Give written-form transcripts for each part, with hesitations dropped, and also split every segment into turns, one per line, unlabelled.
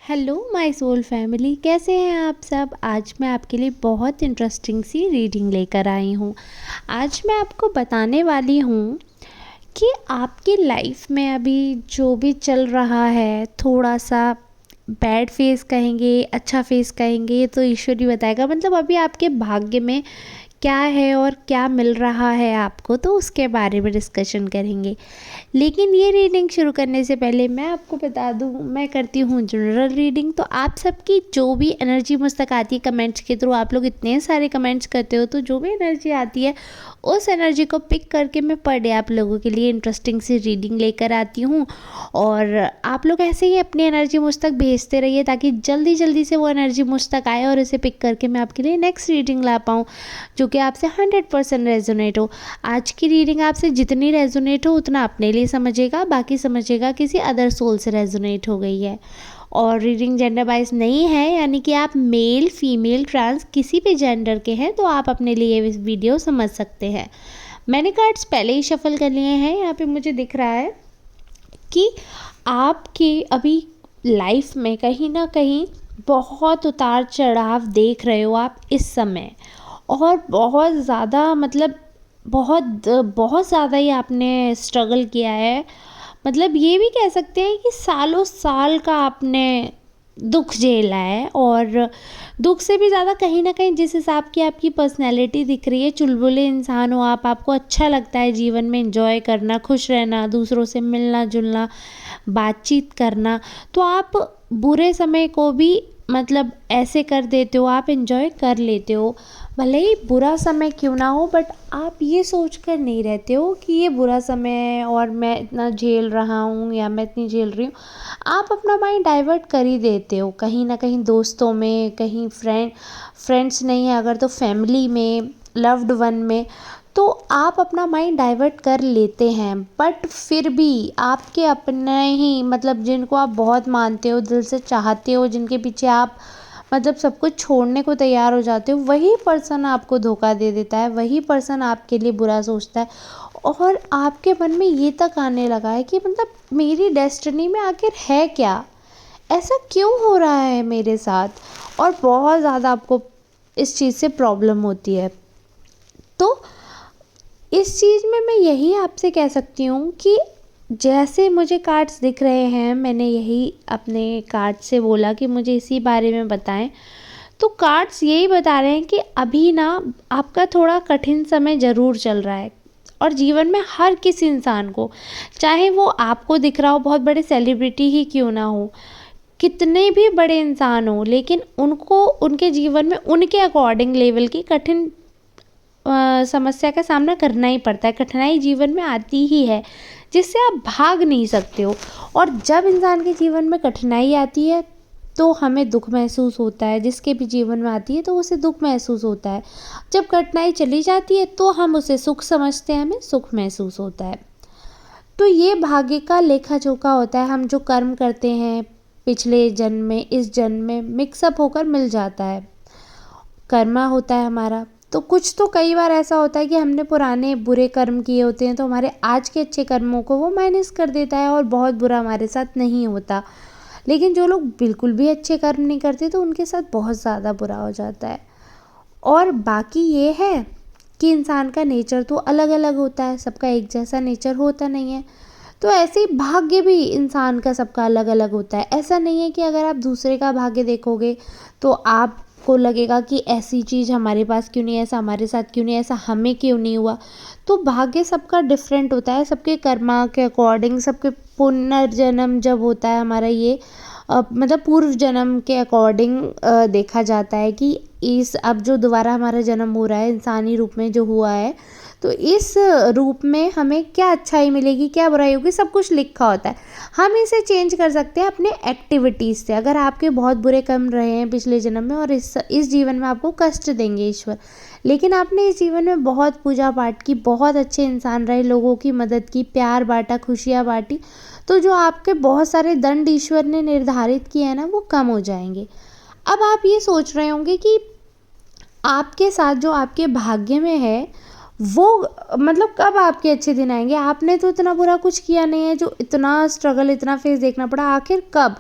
Hello my soul family, कैसे हैं आप सब। आज मैं आपके लिए बहुत इंटरेस्टिंग सी रीडिंग लेकर आई हूँ। आज मैं आपको बताने वाली हूँ कि आपकी लाइफ में अभी जो भी चल रहा है, थोड़ा सा बैड फेस कहेंगे, अच्छा फेस कहेंगे, ये तो ईश्वर ही बताएगा। मतलब अभी आपके भाग्य में क्या है और क्या मिल रहा है आपको, तो उसके बारे में डिस्कशन करेंगे। लेकिन ये रीडिंग शुरू करने से पहले मैं आपको बता दूँ, मैं करती हूँ जनरल रीडिंग। तो आप सबकी जो भी एनर्जी मुझ तक आती है कमेंट्स के थ्रू, आप लोग इतने सारे कमेंट्स करते हो, तो जो भी एनर्जी आती है उस एनर्जी को पिक करके मैं पर डे आप लोगों के लिए इंटरेस्टिंग सी रीडिंग लेकर आती हूँ। और आप लोग ऐसे ही अपनी एनर्जी मुझ तक भेजते रहिए ताकि जल्दी जल्दी से वो एनर्जी मुझ तक आए और इसे पिक करके मैं आपके लिए नेक्स्ट रीडिंग ला पाऊँ जो कि आपसे 100% रेजोनेट हो। आज की रीडिंग आपसे जितनी रेजोनेट हो उतना अपने लिए समझिएगा, बाकी समझिएगा किसी अदर सोल से रेजोनेट हो गई है। और रीडिंग जेंडर वाइज नहीं है, यानी कि आप मेल फीमेल ट्रांस किसी भी जेंडर के हैं तो आप अपने लिए इस वीडियो समझ सकते हैं। मैंने कार्ड्स पहले ही शफल कर लिए हैं। यहाँ पे मुझे दिख रहा है कि आपकी अभी लाइफ में कहीं ना कहीं बहुत उतार चढ़ाव देख रहे हो आप इस समय। और बहुत ज़्यादा मतलब बहुत बहुत ज़्यादा ही आपने स्ट्रगल किया है। मतलब ये भी कह सकते हैं कि सालों साल का आपने दुख झेला है। और दुख से भी ज़्यादा कहीं ना कहीं जिस हिसाब की आपकी पर्सनैलिटी दिख रही है, चुलबुले इंसान हो आप, आपको अच्छा लगता है जीवन में एंजॉय करना, खुश रहना, दूसरों से मिलना जुलना, बातचीत करना, तो आप बुरे समय को भी मतलब ऐसे कर देते हो, आप एंजॉय कर लेते हो। भले ही बुरा समय क्यों ना हो, बट आप ये सोच कर नहीं रहते हो कि ये बुरा समय है और मैं इतना झेल रहा हूँ या मैं इतनी झेल रही हूँ। आप अपना माइंड डाइवर्ट कर ही देते हो कहीं ना कहीं, दोस्तों में, कहीं फ्रेंड्स नहीं है अगर तो फैमिली में, लव्ड वन में, तो आप अपना माइंड डाइवर्ट कर लेते हैं। बट फिर भी आपके अपने ही मतलब जिनको आप बहुत मानते हो, दिल से चाहते हो, जिनके पीछे आप मतलब सब कुछ छोड़ने को तैयार हो जाते हो, वही पर्सन आपको धोखा दे देता है, वही पर्सन आपके लिए बुरा सोचता है। और आपके मन में ये तक आने लगा है कि मतलब मेरी डेस्टिनी में आखिर है क्या, ऐसा क्यों हो रहा है मेरे साथ। और बहुत ज़्यादा आपको इस चीज़ से प्रॉब्लम होती है। तो इस चीज़ में मैं यही आपसे कह सकती हूँ कि जैसे मुझे कार्ड्स दिख रहे हैं, मैंने यही अपने कार्ड से बोला कि मुझे इसी बारे में बताएं। तो कार्ड्स यही बता रहे हैं कि अभी ना आपका थोड़ा कठिन समय ज़रूर चल रहा है। और जीवन में हर किसी इंसान को, चाहे वो आपको दिख रहा हो बहुत बड़े सेलिब्रिटी ही क्यों ना हो, कितने भी बड़े इंसान हो, लेकिन उनको उनके जीवन में उनके अकॉर्डिंग लेवल की कठिन समस्या का सामना करना ही पड़ता है। कठिनाई जीवन में आती ही है जिससे आप भाग नहीं सकते हो। और जब इंसान के जीवन में कठिनाई आती है तो हमें दुख महसूस होता है, जिसके भी जीवन में आती है तो उसे दुख महसूस होता है। जब कठिनाई चली जाती है तो हम उसे सुख समझते हैं, हमें सुख महसूस होता है। तो ये भाग्य का लेखा जोखा होता है। हम जो कर्म करते हैं पिछले जन्म में, इस जन्म में मिक्सअप होकर मिल जाता है, कर्मा होता है हमारा। तो कुछ तो कई बार ऐसा होता है कि हमने पुराने बुरे कर्म किए होते हैं तो हमारे आज के अच्छे कर्मों को वो माइनस कर देता है और बहुत बुरा हमारे साथ नहीं होता। लेकिन जो लोग बिल्कुल भी अच्छे कर्म नहीं करते तो उनके साथ बहुत ज़्यादा बुरा हो जाता है। और बाकी ये है कि इंसान का नेचर तो अलग अलग होता है, सबका एक जैसा नेचर होता नहीं है। तो ऐसे ही भाग्य भी इंसान का सबका अलग अलग होता है। ऐसा नहीं है कि अगर आप दूसरे का भाग्य देखोगे तो आपको लगेगा कि ऐसी चीज़ हमारे पास क्यों नहीं है, ऐसा हमारे साथ क्यों नहीं है, ऐसा हमें क्यों नहीं हुआ। तो भाग्य सबका डिफरेंट होता है, सबके कर्मा के अकॉर्डिंग, सबके पुनर्जन्म जब होता है हमारा ये मतलब पूर्व जन्म के अकॉर्डिंग देखा जाता है कि इस अब जो दोबारा हमारा जन्म हो रहा है इंसानी रूप में जो हुआ है, तो इस रूप में हमें क्या अच्छाई मिलेगी, क्या बुराई होगी, सब कुछ लिखा होता है। हम इसे चेंज कर सकते हैं अपने एक्टिविटीज़ से। अगर आपके बहुत बुरे कर्म रहे हैं पिछले जन्म में और इस जीवन में आपको कष्ट देंगे ईश्वर, लेकिन आपने इस जीवन में बहुत पूजा पाठ की, बहुत अच्छे इंसान रहे, लोगों की मदद की, प्यार बांटा, खुशियाँ बांटी, तो जो आपके बहुत सारे दंड ईश्वर ने निर्धारित किए हैं ना, वो कम हो जाएंगे। अब आप ये सोच रहे होंगे कि आपके साथ जो आपके भाग्य में है वो मतलब कब आपके अच्छे दिन आएंगे। आपने तो इतना बुरा कुछ किया नहीं है जो इतना स्ट्रगल, इतना फेस देखना पड़ा, आखिर कब।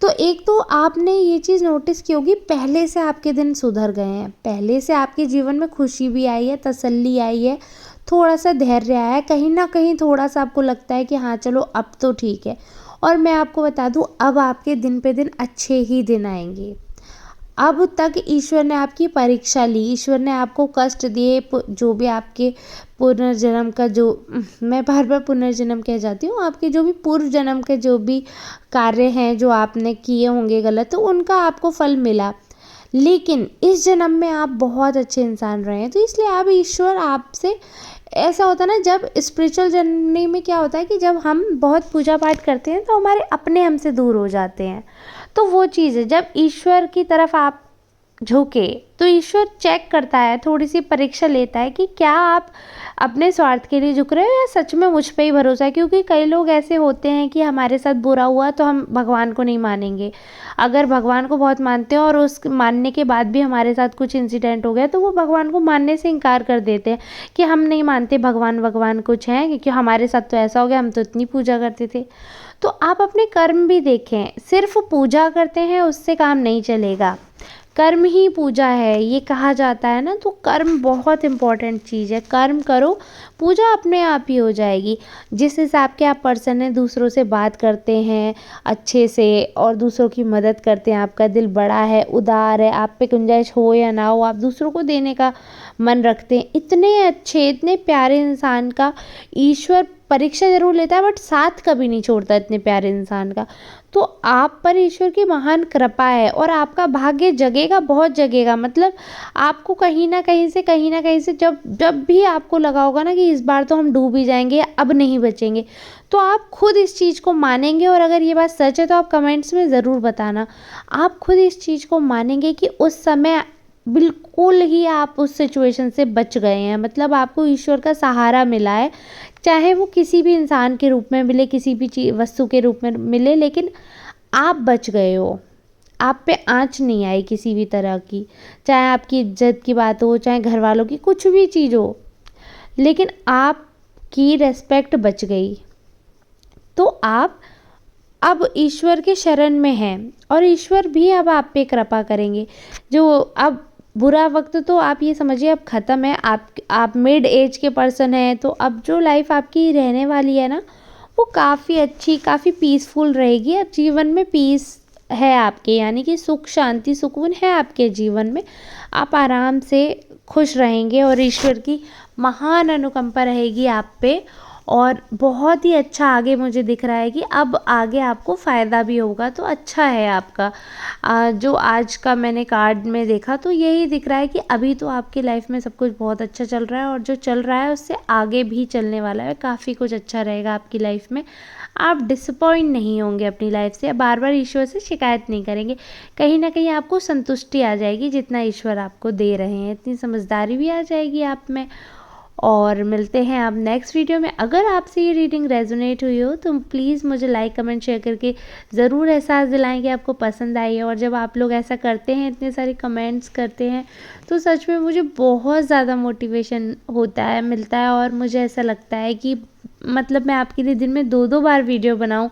तो एक तो आपने ये चीज़ नोटिस की होगी, पहले से आपके दिन सुधर गए हैं, पहले से आपके जीवन में खुशी भी आई है, तसल्ली आई है, थोड़ा-सा धैर्य आया है, कहीं न कहीं थोड़ा-सा आपको लगता है कि हाँ चलो अब तो ठीक है। और मैं आपको बता दूँ, अब आपके दिन पे दिन अच्छे ही दिन आएँगे। अब तक ईश्वर ने आपकी परीक्षा ली, ईश्वर ने आपको कष्ट दिए, जो भी आपके पुनर्जन्म का जो मैं बार-बार पुनर्जन्म कह जाती हूँ, आपके जो भी पूर्व जन्म के जो भी कार्य हैं, जो आपने किए होंगे गलत, तो उनका आपको फल मिला। लेकिन इस जन्म में आप बहुत अच्छे इंसान रहे हैं, तो इसलिए अब ईश्वर आपसे, ऐसा होता है ना, जब स्पिरिचुअल जर्नी में क्या होता है कि जब हम बहुत पूजा पाठ करते हैं तो हमारे अपने हमसे दूर हो जाते हैं। तो वो चीज़ है, जब ईश्वर की तरफ आप झुके तो ईश्वर चेक करता है, थोड़ी सी परीक्षा लेता है कि क्या आप अपने स्वार्थ के लिए झुक रहे हो या सच में मुझ पे ही भरोसा है। क्योंकि कई लोग ऐसे होते हैं कि हमारे साथ बुरा हुआ तो हम भगवान को नहीं मानेंगे, अगर भगवान को बहुत मानते हैं और उस मानने के बाद भी हमारे साथ कुछ इंसिडेंट हो गया तो वो भगवान को मानने से इनकार कर देते हैं कि हम नहीं मानते भगवान, भगवान कुछ हैं, क्योंकि हमारे साथ तो ऐसा हो गया, हम तो इतनी पूजा करते थे। तो आप अपने कर्म भी देखें, सिर्फ पूजा करते हैं उससे काम नहीं चलेगा, कर्म ही पूजा है ये कहा जाता है ना। तो कर्म बहुत इम्पॉर्टेंट चीज़ है, कर्म करो, पूजा अपने आप ही हो जाएगी। जिस हिसाब के आप पर्सन हैं, दूसरों से बात करते हैं अच्छे से और दूसरों की मदद करते हैं, आपका दिल बड़ा है, उदार है, आप पे गुंजाइश हो या ना हो, आप दूसरों को देने का मन रखते हैं, इतने अच्छे इतने प्यारे इंसान का ईश्वर परीक्षा ज़रूर लेता है बट साथ कभी नहीं छोड़ता इतने प्यारे इंसान का। तो आप पर ईश्वर की महान कृपा है और आपका भाग्य जगेगा, बहुत जगेगा। मतलब आपको कहीं न कहीं से जब जब भी आपको लगा होगा ना कि इस बार तो हम डूब ही जाएँगे, अब नहीं बचेंगे, तो आप खुद इस चीज़ को मानेंगे। और अगर ये बात सच है तो आप कमेंट्स में ज़रूर बताना। आप खुद इस चीज़ को मानेंगे कि उस समय बिल्कुल ही आप उस सिचुएशन से बच गए हैं, मतलब आपको ईश्वर का सहारा मिला है, चाहे वो किसी भी इंसान के रूप में मिले, किसी भी वस्तु के रूप में मिले, लेकिन आप बच गए हो, आप पे आँच नहीं आई किसी भी तरह की, चाहे आपकी इज्जत की बात हो, चाहे घर वालों की कुछ भी चीज़ हो, लेकिन आपकी रेस्पेक्ट बच गई। तो आप अब ईश्वर के शरण में हैं और ईश्वर भी अब आप पे कृपा करेंगे। जो अब बुरा वक्त तो आप ये समझिए अब ख़त्म है, आप मिड एज के पर्सन हैं, तो अब जो लाइफ आपकी रहने वाली है ना, वो काफ़ी अच्छी, काफ़ी पीसफुल रहेगी। अब जीवन में पीस है आपके, यानी कि सुख शांति सुकून है आपके जीवन में, आप आराम से खुश रहेंगे और ईश्वर की महान अनुकंपा रहेगी आप पे। और बहुत ही अच्छा आगे मुझे दिख रहा है कि अब आगे आपको फ़ायदा भी होगा, तो अच्छा है आपका। जो आज का मैंने कार्ड में देखा तो यही दिख रहा है कि अभी तो आपकी लाइफ में सब कुछ बहुत अच्छा चल रहा है और जो चल रहा है उससे आगे भी चलने वाला है, काफ़ी कुछ अच्छा रहेगा आपकी लाइफ में। आप डिसअपॉइंट नहीं होंगे अपनी लाइफ से, बार बार ईश्वर से शिकायत नहीं करेंगे, कहीं ना कहीं आपको संतुष्टि आ जाएगी जितना ईश्वर आपको दे रहे हैं, इतनी समझदारी भी आ जाएगी आप में। और मिलते हैं अब नेक्स्ट वीडियो में। अगर आपसे ये रीडिंग रेजोनेट हुई हो तो प्लीज़ मुझे लाइक कमेंट शेयर करके ज़रूर एहसास दिलाएं कि आपको पसंद आई है। और जब आप लोग ऐसा करते हैं, इतने सारे कमेंट्स करते हैं, तो सच में मुझे बहुत ज़्यादा मोटिवेशन होता है, मिलता है। और मुझे ऐसा लगता है कि मतलब मैं आपके लिए दिन में 2-2 बार वीडियो बनाऊं,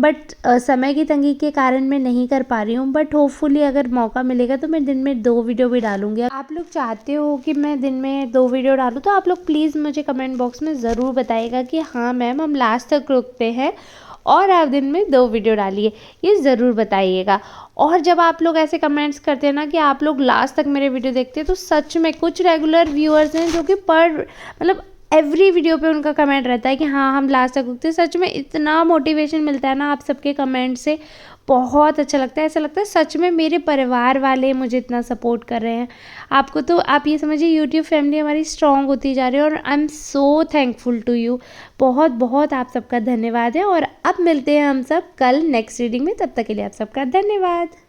बट समय की तंगी के कारण मैं नहीं कर पा रही हूँ। बट होपफुली अगर मौका मिलेगा तो मैं दिन में 2 वीडियो भी डालूँगी। आप लोग चाहते हो कि मैं दिन में 2 वीडियो डालूँ, तो आप लोग प्लीज़ मुझे कमेंट बॉक्स में ज़रूर बताइएगा कि हाँ मैम, हम लास्ट तक रुकते हैं और आप दिन में 2 वीडियो डालिए, ये ज़रूर बताइएगा। और जब आप लोग ऐसे कमेंट्स करते हैं ना कि आप लोग लास्ट तक मेरे वीडियो देखते हैं, तो सच में कुछ रेगुलर व्यूअर्स हैं जो कि मतलब एवरी वीडियो पे उनका कमेंट रहता है कि हाँ हम लास्ट तक रुकते हैं। सच में इतना मोटिवेशन मिलता है ना आप सबके कमेंट से, बहुत अच्छा लगता है। ऐसा लगता है सच में मेरे परिवार वाले मुझे इतना सपोर्ट कर रहे हैं। आपको तो आप ये समझिए यूट्यूब फैमिली हमारी स्ट्रॉन्ग होती जा रही है और I am so thankful to you. बहुत बहुत आप सबका धन्यवाद है। और अब मिलते हैं हम सब कल नेक्स्ट रीडिंग में, तब तक के लिए आप सबका धन्यवाद।